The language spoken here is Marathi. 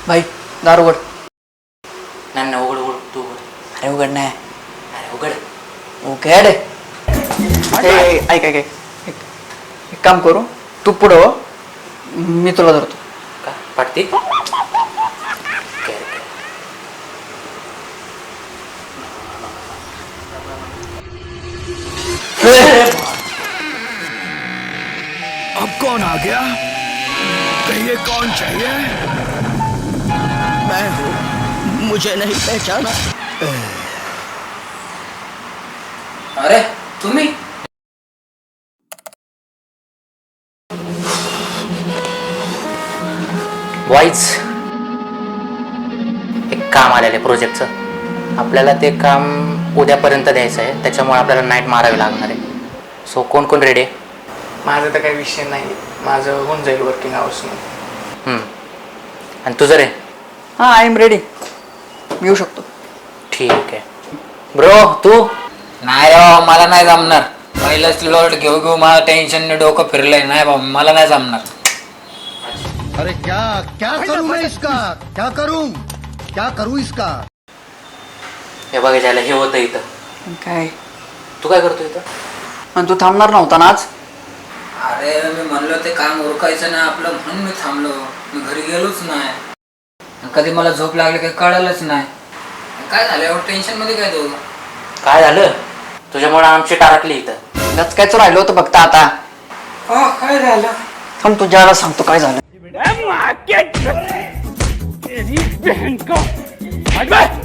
भाई दार उघड. नाही नाही उघड उघड तू उघड. अरे उघड नाही. अरे उघड. उघड. ऐक ऐक एक काम करू, तू पुढं हो, मी तुला धरतो. का पाटती. अब कौन आ गया? कहिए कौन चाहिए? मैं हूँ, मुझे नहीं पहचाना? अरे तुम्ही बॉईज, एक काम आलेलं आहे प्रोजेक्टचं. आपल्याला ते काम उद्यापर्यंत द्यायचं आहे, त्याच्यामुळे आपल्याला नाईट मारावी लागणार आहे. सो कोण कोण रेडी आहे? माझा तर काही विषय नाही, माझं होऊन जाईल वर्किंग आवर्समध्ये. आणि तुझं रे? हां आय एम रेडी, मी येऊ शकतो. ठीक आहे. ब्रो तू? नाही रे मला नाही जमणार. पहिलंच लोड घेऊ घेऊ मला टेन्शनने डोकं फिरलंय. नाही बाबा मला नाही जमणार. अरे क्या क्या करूं मैं इसका, क्या करूं इसका. हे बघायला हे होतं इथं. काय तू काय करतो इथं? आणि तू थांबणार नव्हता ना आज? अरे मी म्हणलो ते काम उरकायचं नाही आपलं म्हणून मी थांबलो. मी घरी गेलोच नाही. कधी मला झोप लागली काही कळलंच नाही. काय झालं एवढं टेन्शन मध्ये काय तू? काय झालं? तुझ्यामुळे आमची टाळकली इथं. गचकायचं राहिलं होतं फक्त आता. काय झालं? थांब तुझ्याला सांगतो काय झालं.